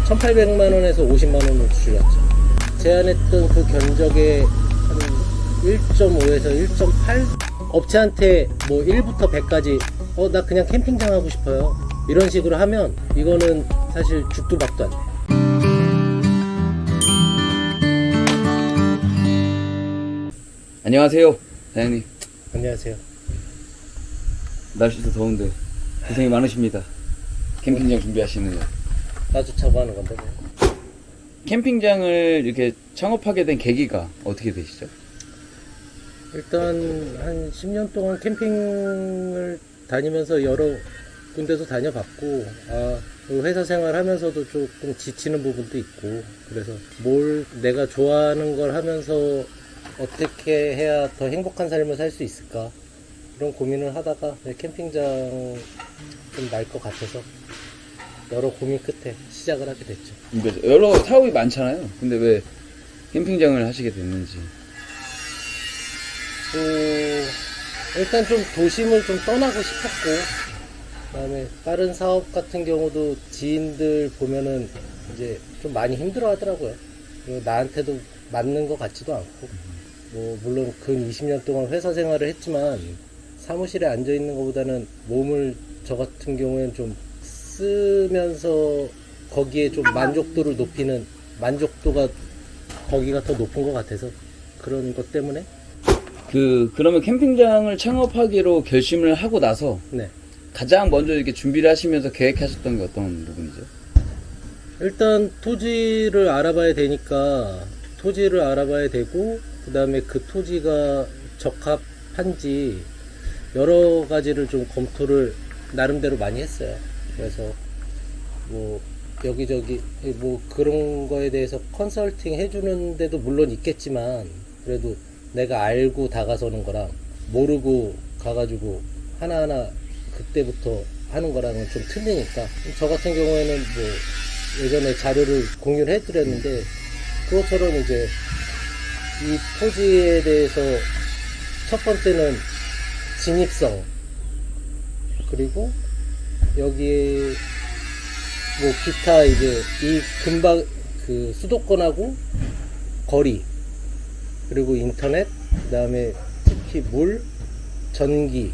1,800만 원에서 50만 원으로 줄였죠. 제안했던 그 견적의 한 1.5에서 1.8? 업체한테 뭐 1부터 100까지 나 그냥 캠핑장 하고 싶어요, 이런 식으로 하면 이거는 사실 죽도 밥도 안 돼. 안녕하세요, 사장님. 안녕하세요. 날씨도 더운데 고생이 많으십니다. 캠핑장 준비하시느냐. 나도 차고 하는 건데 뭐. 캠핑장을 이렇게 창업하게 된 계기가 어떻게 되시죠? 일단 한 10년 동안 캠핑을 다니면서 여러 군데서 다녀봤고, 회사 생활 하면서도 조금 지치는 부분도 있고, 그래서 뭘 내가 좋아하는 걸 하면서 어떻게 해야 더 행복한 삶을 살 수 있을까, 그런 고민을 하다가 캠핑장 좀 날 것 같아서 여러 고민 끝에 시작을 하게 됐죠. 그러니까 여러 사업이 많잖아요. 근데 왜 캠핑장을 하시게 됐는지. 일단 좀 도심을 좀 떠나고 싶었고, 그다음에 다른 사업 같은 경우도 지인들 보면은 이제 좀 많이 힘들어 하더라고요. 그리고 나한테도 맞는 것 같지도 않고, 뭐 물론 근 20년 동안 회사 생활을 했지만 사무실에 앉아 있는 것보다는 몸을 저 같은 경우에는 좀 쓰면서 거기에 좀 만족도를 높이는, 만족도가 거기가 더 높은 것 같아서 그런 것 때문에. 그러면 캠핑장을 창업하기로 결심을 하고 나서 네. 가장 먼저 이렇게 준비를 하시면서 계획하셨던 게 어떤 부분이죠? 일단 토지를 알아봐야 되니까 토지를 알아봐야 되고, 그 다음에 그 토지가 적합한지 여러 가지를 좀 검토를 나름대로 많이 했어요. 그래서 뭐 여기저기 뭐 그런 거에 대해서 컨설팅 해주는 데도 물론 있겠지만, 그래도 내가 알고 다가서는 거랑 모르고 가가지고 하나하나 그때부터 하는 거랑은 좀 틀리니까, 저 같은 경우에는 뭐 예전에 자료를 공유를 해드렸는데, 그것처럼 이제 이 토지에 대해서 첫 번째는 진입성, 그리고 여기에 뭐 기타 이제 이 근방 그 수도권하고 거리, 그리고 인터넷, 그 다음에 특히 물, 전기,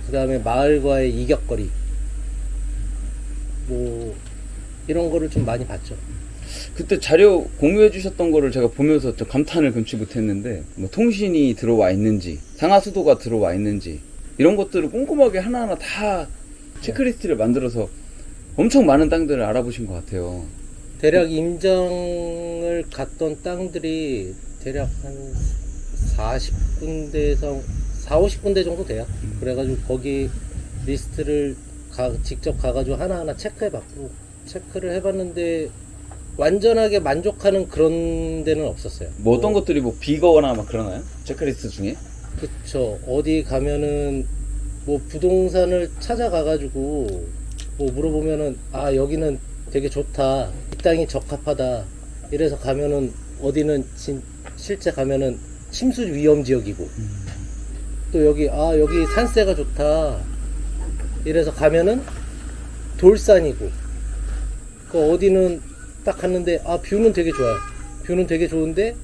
그 다음에 마을과의 이격거리, 뭐 이런 거를 좀 많이 봤죠. 그때 자료 공유해 주셨던 거를 제가 보면서 좀 감탄을 금치 못했는데, 뭐 통신이 들어와 있는지, 상하수도가 들어와 있는지, 이런 것들을 꼼꼼하게 하나하나 다 체크리스트를 만들어서 엄청 많은 땅들을 알아보신 것 같아요. 대략 임장을 갔던 땅들이 대략 한 40군데에서 50군데 정도 돼요. 그래가지고 거기 리스트를 직접 가가지고 하나하나 체크해봤고, 체크를 해봤는데 완전하게 만족하는 그런 데는 없었어요. 뭐 어떤 것들이 뭐 비거나 막 그러나요? 체크리스트 중에? 그쵸. 어디 가면은 뭐 부동산을 찾아가가지고 뭐 물어보면은 여기는 되게 좋다, 이 땅이 적합하다, 이래서 가면은 어디는 실제 가면은 침수 위험 지역이고, 또 여기 산세가 좋다, 이래서 가면은 돌산이고, 어디는 딱 갔는데 뷰는 되게 좋아요. 뷰는 되게 좋은데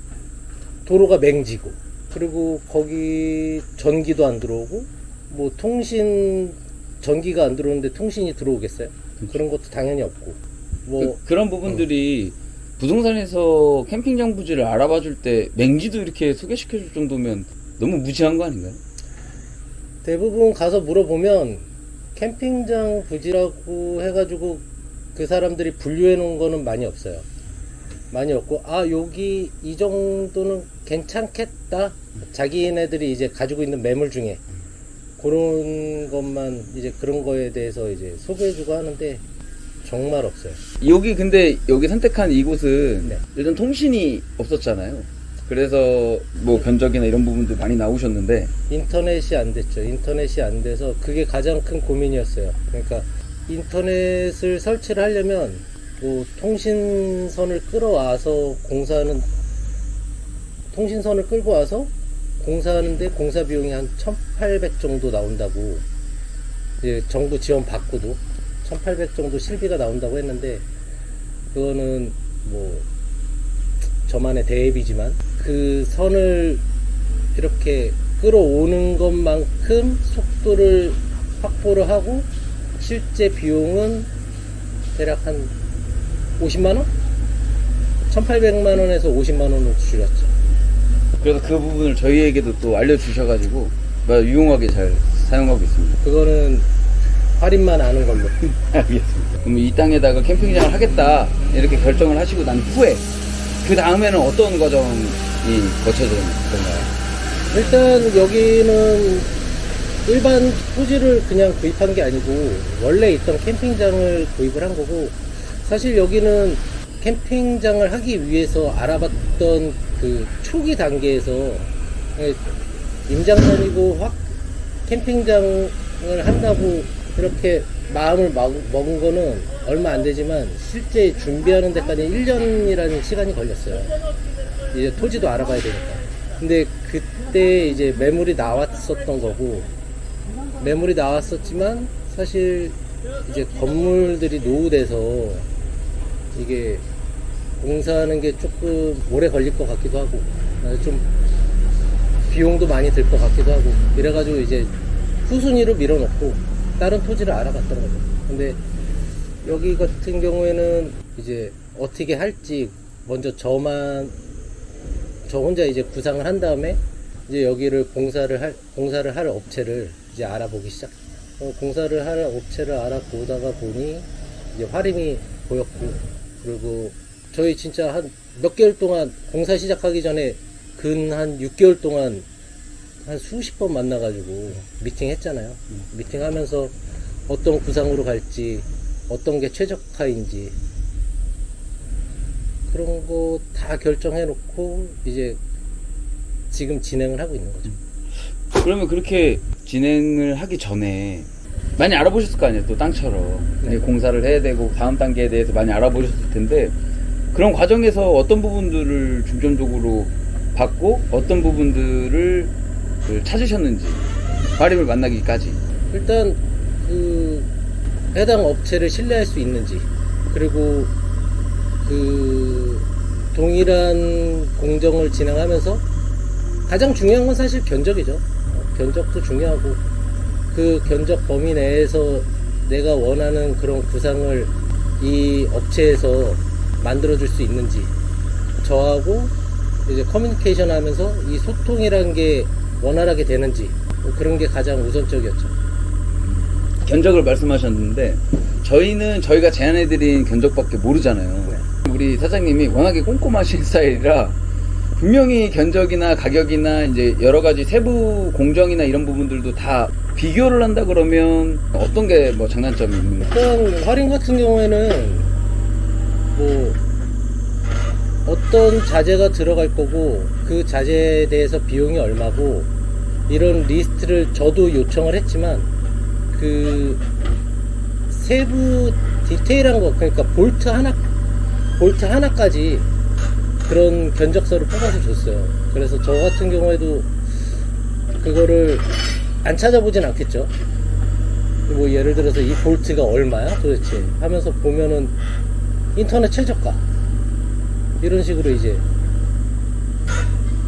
도로가 맹지고, 그리고 거기 전기도 안 들어오고, 뭐 전기가 안 들어오는데 통신이 들어오겠어요? 그런 것도 당연히 없고, 뭐 그런 부분들이 부동산에서 캠핑장 부지를 알아봐 줄 때 맹지도 이렇게 소개시켜 줄 정도면 너무 무지한 거 아닌가요? 대부분 가서 물어보면 캠핑장 부지라고 해가지고 그 사람들이 분류해 놓은 거는 많이 없어요. 많이 없고, 여기 이 정도는 괜찮겠다, 자기네들이 이제 가지고 있는 매물 중에 그런 것만 이제 그런 거에 대해서 이제 소개해주고 하는데 정말 없어요. 근데 여기 선택한 이곳은 네. 일단 통신이 없었잖아요. 그래서 뭐 견적이나 이런 부분들 많이 나오셨는데 인터넷이 안 됐죠. 인터넷이 안 돼서 그게 가장 큰 고민이었어요. 그러니까 인터넷을 설치를 하려면 뭐 통신선을 끌고 와서 공사하는데 공사 비용이 한 1,800 정도 나온다고, 이제 정부 지원 받고도 1800 정도 실비가 나온다고 했는데, 그거는 뭐 저만의 대회비지만 그 선을 이렇게 끌어오는 것만큼 속도를 확보를 하고 실제 비용은 대략 한 50만원? 1800만원에서 50만원으로 줄였죠. 그래서 그 부분을 저희에게도 또 알려주셔가지고 유용하게 잘 사용하고 있습니다. 그거는 할인만 아는 걸로. 알겠습니다. 그럼 이 땅에다가 캠핑장을 하겠다 이렇게 결정을 하시고 난 후에 그 다음에는 어떤 과정이 거쳐지는 건가요? 일단 여기는 일반 토지를 그냥 구입한 게 아니고 원래 있던 캠핑장을 구입을 한 거고, 사실 여기는 캠핑장을 하기 위해서 알아봤던 그 초기 단계에서 임장 다니고 확 캠핑장을 한다고 이렇게 마음을 먹은 거는 얼마 안 되지만 실제 준비하는 데까지 1년이라는 시간이 걸렸어요. 이제 토지도 알아봐야 되니까. 근데 그때 이제 매물이 나왔었던 거고, 매물이 나왔었지만 사실 이제 건물들이 노후돼서 이게 공사하는 게 조금 오래 걸릴 것 같기도 하고 좀 비용도 많이 들 것 같기도 하고 이래가지고 이제 후순위로 밀어놓고 다른 토지를 알아봤던 거죠. 근데 여기 같은 경우에는 이제 어떻게 할지 먼저 저 혼자 이제 구상을 한 다음에 이제 여기를 공사를 할 업체를 이제 알아보기 시작. 공사를 할 업체를 알아보다가 보니 이제 화림이 보였고, 그리고 저희 진짜 한 몇 개월 동안 공사 시작하기 전에 근 한 6개월 동안 한 수십 번 만나가지고 미팅 했잖아요. 미팅하면서 어떤 구상으로 갈지, 어떤 게 최적화인지 그런 거 다 결정해 놓고 이제 지금 진행을 하고 있는 거죠. 그러면 그렇게 진행을 하기 전에 많이 알아보셨을 거 아니에요, 또 땅처럼. 네. 공사를 해야 되고 다음 단계에 대해서 많이 알아보셨을 텐데, 그런 과정에서 어떤 부분들을 중점적으로 받고 어떤 부분들을 찾으셨는지, 화림을 만나기까지. 일단 그 해당 업체를 신뢰할 수 있는지, 그리고 그 동일한 공정을 진행하면서 가장 중요한 건 사실 견적이죠. 견적도 중요하고, 그 견적 범위 내에서 내가 원하는 그런 구상을 이 업체에서 만들어줄 수 있는지, 저하고 이제 커뮤니케이션 하면서 이 소통이란 게 원활하게 되는지, 그런 게 가장 우선적이었죠. 견적을 말씀하셨는데 저희는 저희가 제안해드린 견적밖에 모르잖아요. 네. 우리 사장님이 워낙에 꼼꼼하신 스타일이라 분명히 견적이나 가격이나 이제 여러 가지 세부 공정이나 이런 부분들도 다 비교를 한다 그러면 어떤 게 뭐 장단점이 있는 거예요? 일단 화림 같은 경우에는 뭐 어떤 자재가 들어갈 거고 그 자재에 대해서 비용이 얼마고 이런 리스트를 저도 요청을 했지만 그 세부 디테일한 거, 그러니까 볼트 하나까지 그런 견적서를 뽑아서 줬어요. 그래서 저 같은 경우에도 그거를 안 찾아보진 않겠죠. 뭐 예를 들어서 이 볼트가 얼마야 도대체 하면서 보면은 인터넷 최저가 이런 식으로 이제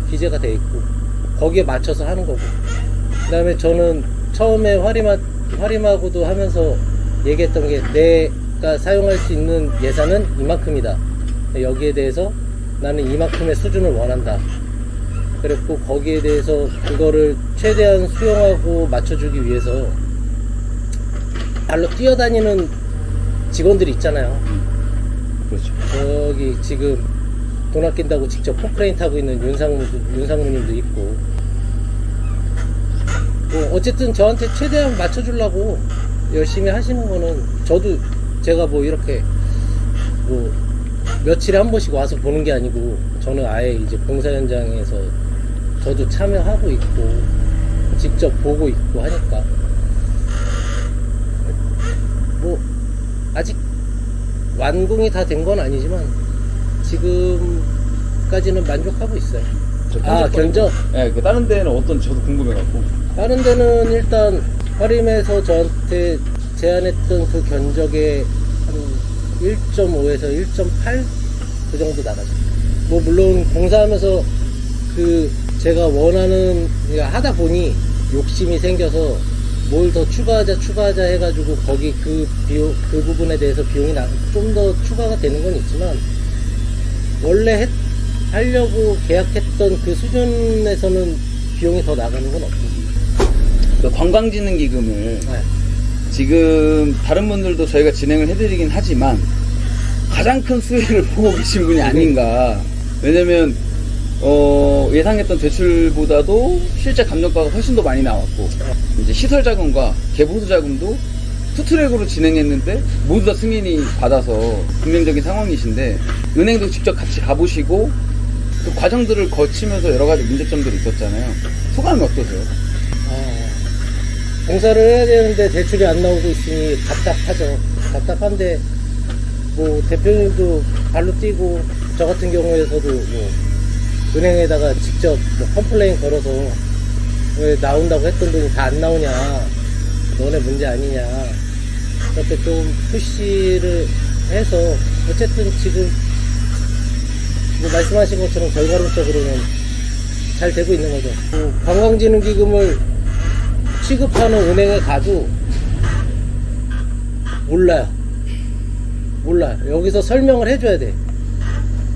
기재가 돼 있고 거기에 맞춰서 하는 거고, 그 다음에 저는 처음에 화림하고도 하면서 얘기했던 게 내가 사용할 수 있는 예산은 이만큼이다, 여기에 대해서 나는 이만큼의 수준을 원한다. 그랬고 거기에 대해서 그거를 최대한 수용하고 맞춰주기 위해서 발로 뛰어다니는 직원들이 있잖아요. 그렇죠. 저기 지금 돈 아낀다고 직접 포크레인 타고 있는 윤상무님도 있고, 뭐 어쨌든 저한테 최대한 맞춰주려고 열심히 하시는 거는, 저도 제가 뭐 이렇게 뭐 며칠에 한 번씩 와서 보는 게 아니고 저는 아예 이제 공사 현장에서 저도 참여하고 있고 직접 보고 있고 하니까 뭐 아직 완공이 다 된 건 아니지만 지금까지는 만족하고 있어요. 견적? 네, 다른 데는 어떤, 저도 궁금해갖고. 다른 데는 일단 화림에서 저한테 제안했던 그 견적의 한 1.5에서 1.8 그 정도 나가죠. 뭐 물론 공사하면서 그 제가 원하는 그러니까 하다 보니 욕심이 생겨서 뭘 더 추가하자 해가지고 거기 그 비용 그 부분에 대해서 비용이 좀 더 추가가 되는 건 있지만 원래 하려고 계약했던 그 수준에서는 비용이 더 나가는 건 없고. 그 관광진흥기금을 네. 지금 다른 분들도 저희가 진행을 해드리긴 하지만 가장 큰 수혜를 보고 계신 분이 아닌가. 왜냐면 예상했던 대출보다도 실제 감정가가 훨씬 더 많이 나왔고, 이제 시설 자금과 개보수 자금도 투트랙으로 진행했는데 모두 다 승인이 받아서 긍정적인 상황이신데, 은행도 직접 같이 가보시고 그 과정들을 거치면서 여러 가지 문제점들이 있었잖아요. 소감이 어떠세요? 공사를 해야 되는데 대출이 안 나오고 있으니 답답하죠. 답답한데 뭐 대표님도 발로 뛰고 저 같은 경우에서도 뭐 은행에다가 직접 뭐 컴플레인 걸어서 왜 나온다고 했던 돈이 다 안 나오냐, 너네 문제 아니냐, 그렇게 좀 푸시를 해서 어쨌든 지금 뭐 말씀하신 것처럼 결과론적으로는 잘 되고 있는 거죠. 관광진흥기금을 취급하는 은행에 가도 몰라요. 여기서 설명을 해줘야 돼.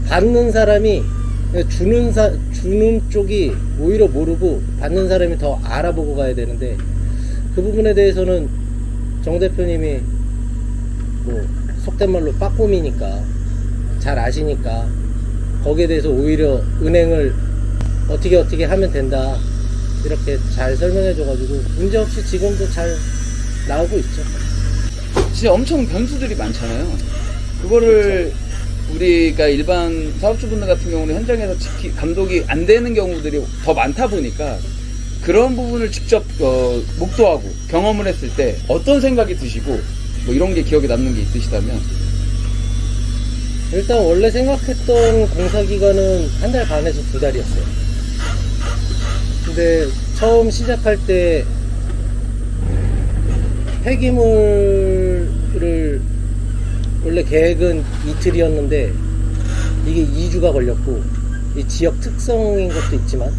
받는 사람이 주는 쪽이 오히려 모르고 받는 사람이 더 알아보고 가야 되는데, 그 부분에 대해서는 정 대표님이 뭐 속된 말로 빠꼼이니까 잘 아시니까 거기에 대해서 오히려 은행을 어떻게 하면 된다 이렇게 잘 설명해줘가지고 문제없이 지금도 잘 나오고 있죠. 진짜 엄청 변수들이 많잖아요. 그거를 우리가 일반 사업주분들 같은 경우는 현장에서 감독이 안 되는 경우들이 더 많다 보니까 그런 부분을 직접 목도하고 경험을 했을 때 어떤 생각이 드시고 뭐 이런 게 기억에 남는 게 있으시다면? 일단 원래 생각했던 공사기간은 1달 반에서 2달이었어요. 근데 처음 시작할 때 폐기물을 원래 계획은 이틀이었는데 이게 2주가 걸렸고, 이 지역 특성인 것도 있지만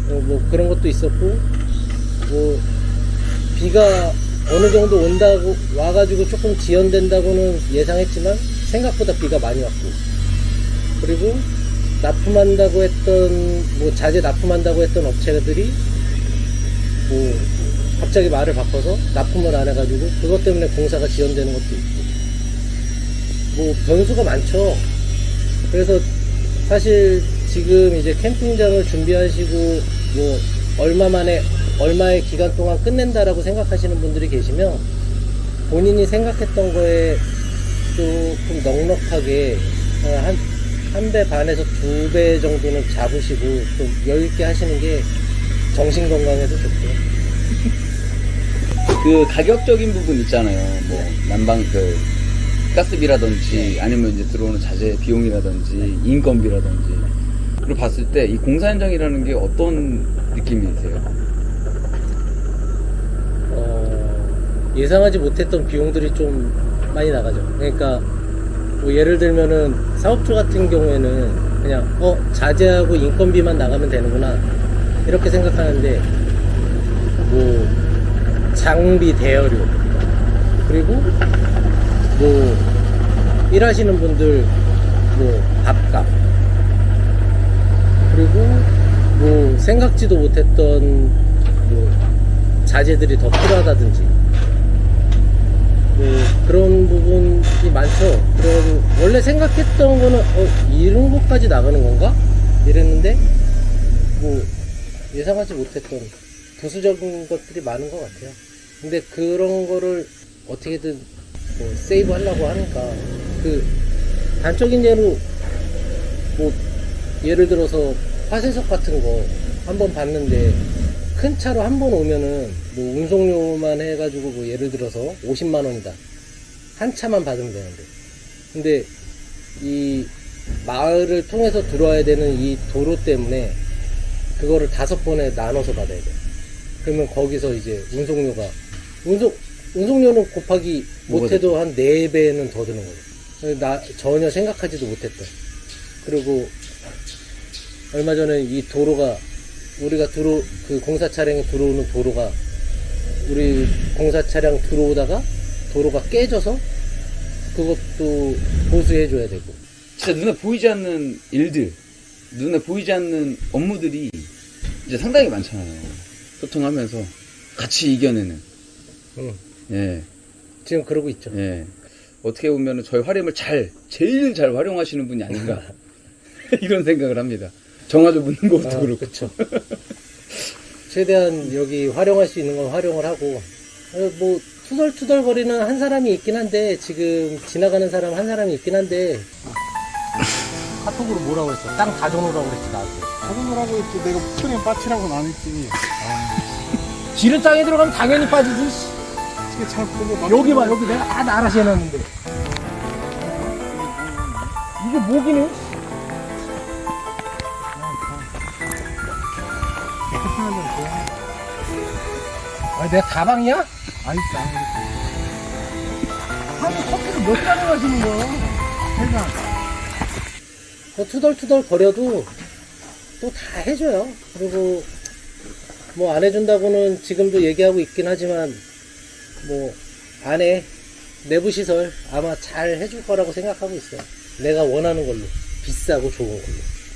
뭐 그런 것도 있었고, 뭐 비가 어느 정도 온다고 와가지고 조금 지연된다고는 예상했지만 생각보다 비가 많이 왔고, 그리고 납품한다고 했던 뭐 자재 납품한다고 했던 업체들이 뭐 갑자기 말을 바꿔서 납품을 안 해가지고 그것 때문에 공사가 지연되는 것도 있고, 뭐 변수가 많죠. 그래서 사실 지금 이제 캠핑장을 준비하시고 뭐 얼마의 기간 동안 끝낸다라고 생각하시는 분들이 계시면 본인이 생각했던 거에 조금 넉넉하게 한 배 반에서 2배 정도는 잡으시고 좀 여유있게 하시는 게 정신 건강에도 좋고요. 그 가격적인 부분 있잖아요. 뭐 난방 그 가스비라든지 아니면 이제 들어오는 자재 비용이라든지 인건비라든지 그걸 봤을 때 이 공사 현장이라는 게 어떤 느낌이세요? 예상하지 못했던 비용들이 좀 많이 나가죠. 그러니까 뭐 예를 들면은 사업주 같은 경우에는 그냥 자재하고 인건비만 나가면 되는구나 이렇게 생각하는데, 뭐 장비 대여료, 그리고 뭐 일하시는 분들 뭐 밥값, 그리고 뭐 생각지도 못했던 뭐 자재들이 더 필요하다든지 뭐 그런 부분이 많죠. 그럼 원래 생각했던 거는 이런 것까지 나가는 건가? 이랬는데 뭐 예상하지 못했던 부수적인 것들이 많은 것 같아요. 근데 그런 거를 어떻게든 뭐 세이브 하려고 하니까, 그 단적인 예로 뭐 예를 들어서 화쇄석 같은 거 한번 봤는데 큰 차로 한 번 오면은 뭐 운송료만 해가지고 뭐 예를 들어서 50만 원이다. 한 차만 받으면 되는데, 근데 이 마을을 통해서 들어와야 되는 이 도로 때문에 그거를 5번에 나눠서 받아야 돼. 그러면 거기서 이제 운송료가 운송료는 곱하기 뭐가 못해도 한 4배는 더 드는 거예요. 나 전혀 생각하지도 못했던. 그리고 얼마 전에 이 도로가 우리가 그 공사 차량이 들어오는 도로가 우리 공사 차량 들어오다가 도로가 깨져서 그것도 보수해줘야 되고. 진짜 눈에 보이지 않는 일들, 눈에 보이지 않는 업무들이 이제 상당히 많잖아요. 소통하면서 같이 이겨내는. 응. 예, 지금 그러고 있죠. 예. 어떻게 보면 저희 화림을 제일 잘 활용하시는 분이 아닌가. 이런 생각을 합니다. 정화조 묻는 것도 그렇고. 그렇죠. 최대한 여기 활용할 수 있는 건 활용을 하고, 뭐 투덜투덜거리는 한 사람이 있긴 한데, 지금 지나가는 사람 한 사람이 있긴 한데, 카톡으로 뭐라고 했어? 땅 다 줘놓으라고 그랬지 나한테. 가동을 했지. 내가 푸크림 빠치라고는 안 했지. 지른 땅에 들어가면 당연히 빠지지. 씨. 어떻게 잘 보고 여기 봐, 여기 내가 다 나라시 해놨는데. 이게 뭐기네? 아니, 내가 가방이야? 아이스 안 하루 커피를 몇 잔을 마시는 거야? 해가 투덜투덜 거려도 또 다 해줘요. 그리고 뭐 안 해준다고는 지금도 얘기하고 있긴 하지만 뭐 안에 내부 시설 아마 잘 해줄 거라고 생각하고 있어요. 내가 원하는 걸로 비싸고 좋은 걸로.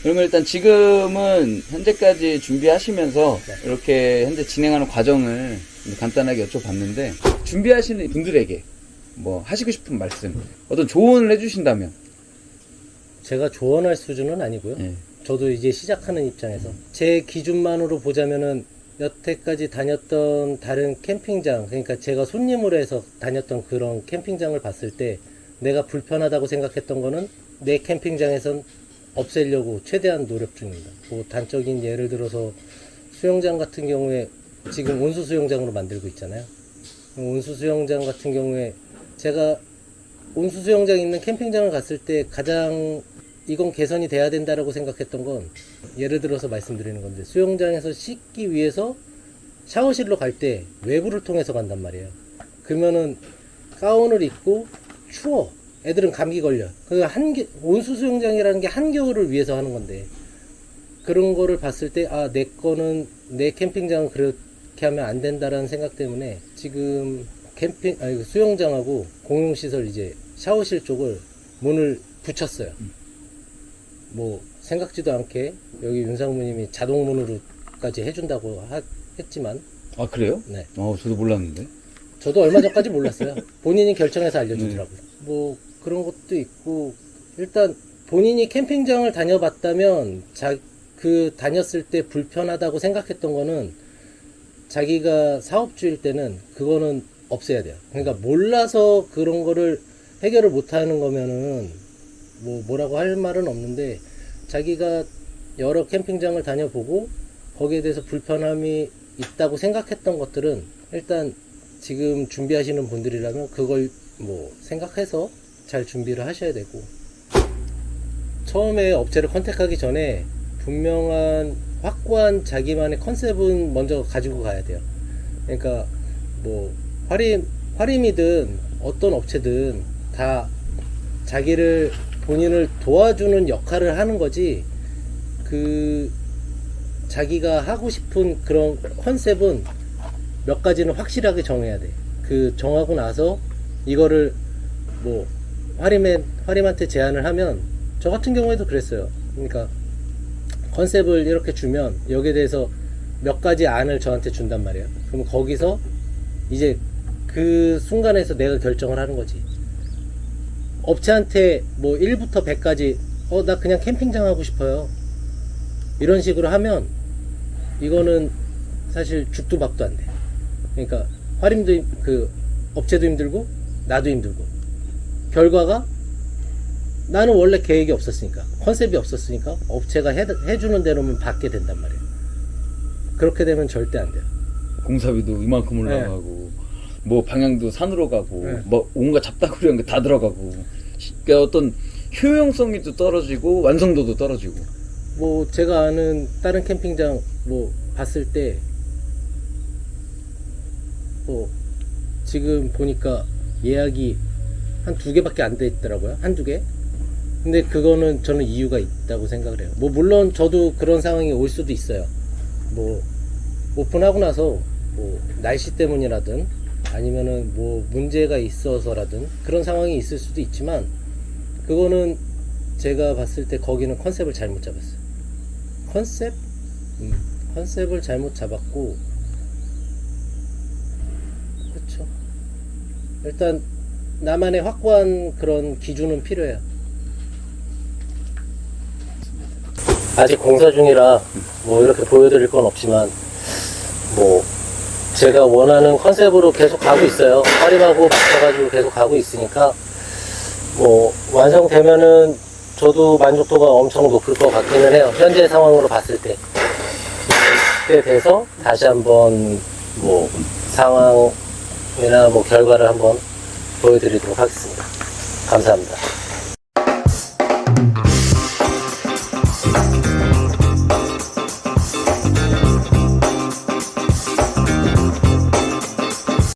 그러면 일단 지금은 현재까지 준비하시면서 네. 이렇게 현재 진행하는 과정을 간단하게 여쭤봤는데, 준비하시는 분들에게 뭐 하시고 싶은 말씀, 어떤 조언을 해주신다면. 제가 조언할 수준은 아니고요. 예. 저도 이제 시작하는 입장에서 제 기준만으로 보자면은 여태까지 다녔던 다른 캠핑장, 그러니까 제가 손님으로 해서 다녔던 그런 캠핑장을 봤을 때 내가 불편하다고 생각했던 거는 내 캠핑장에선 없애려고 최대한 노력 중입니다. 뭐 단적인 예를 들어서 수영장 같은 경우에 지금 온수 수영장으로 만들고 있잖아요. 온수 수영장 같은 경우에 제가 온수 수영장 있는 캠핑장을 갔을 때 가장 이건 개선이 돼야 된다라고 생각했던 건, 예를 들어서 말씀드리는 건데, 수영장에서 씻기 위해서 샤워실로 갈 때 외부를 통해서 간단 말이에요. 그러면은 가운을 입고 추워. 애들은 감기 걸려. 그 온수 수영장이라는 게 한겨울을 위해서 하는 건데, 그런 거를 봤을 때, 아, 내 거는, 내 캠핑장은 그렇게 하면 안 된다라는 생각 때문에 지금 수영장하고 공용시설 이제 샤워실 쪽을 문을 붙였어요. 뭐 생각지도 않게 여기 윤상무님이 자동문으로까지 해준다고 했지만. 아, 그래요? 네. 저도 몰랐는데. 저도 얼마 전까지 몰랐어요. 본인이 결정해서 알려주더라고요. 뭐 그런 것도 있고, 일단 본인이 캠핑장을 다녀봤다면 그 다녔을 때 불편하다고 생각했던 거는 자기가 사업주일 때는 그거는 없애야 돼요. 그러니까 몰라서 그런 거를 해결을 못하는 거면은 뭐라고 할 말은 없는데, 자기가 여러 캠핑장을 다녀보고 거기에 대해서 불편함이 있다고 생각했던 것들은 일단 지금 준비하시는 분들이라면 그걸 뭐 생각해서 잘 준비를 하셔야 되고, 처음에 업체를 컨택하기 전에 분명한 확고한 자기만의 컨셉은 먼저 가지고 가야 돼요. 그러니까 뭐 화림이든 어떤 업체든 다 본인을 도와주는 역할을 하는 거지, 자기가 하고 싶은 그런 컨셉은 몇 가지는 확실하게 정해야 돼. 정하고 나서 이거를 뭐 화림한테 제안을 하면, 저 같은 경우에도 그랬어요. 그러니까 컨셉을 이렇게 주면 여기에 대해서 몇 가지 안을 저한테 준단 말이에요. 그럼 거기서 이제 그 순간에서 내가 결정을 하는 거지. 업체한테 뭐 1부터 100까지 나 그냥 캠핑장 하고 싶어요, 이런 식으로 하면 이거는 사실 죽도 밥도 안 돼. 그러니까 화림도 업체도 힘들고 나도 힘들고, 결과가 나는 원래 계획이 없었으니까, 컨셉이 없었으니까 업체가 해주는 대로만 받게 된단 말이에요. 그렇게 되면 절대 안 돼요. 공사비도 이만큼 올라가고, 뭐 방향도 산으로 가고, 네. 뭐 온갖 잡다구리한 게 다 들어가고, 그러니까 어떤 효용성이 또 떨어지고 완성도도 떨어지고. 뭐 제가 아는 다른 캠핑장 뭐 봤을 때 뭐 지금 보니까 예약이 한 2개밖에 안 돼 있더라고요. 한두 개. 근데 그거는 저는 이유가 있다고 생각을 해요. 뭐 물론 저도 그런 상황이 올 수도 있어요. 뭐 오픈하고 나서 뭐 날씨 때문이라든 아니면은 뭐 문제가 있어서라든 그런 상황이 있을 수도 있지만, 그거는 제가 봤을 때 거기는 컨셉을 잘못 잡았어요. 컨셉? 컨셉을 잘못 잡았고, 그렇죠. 일단 나만의 확고한 그런 기준은 필요해요. 아직 공사 중이라 뭐 이렇게 보여드릴 건 없지만, 뭐 제가 원하는 컨셉으로 계속 가고 있어요. 화림하고 맞춰가지고 계속 가고 있으니까 뭐 완성되면은 저도 만족도가 엄청 높을 것 같기는 해요. 현재 상황으로 봤을 때. 그때 돼서 다시 한번 뭐 상황이나 뭐 결과를 한번 보여드리도록 하겠습니다. 감사합니다.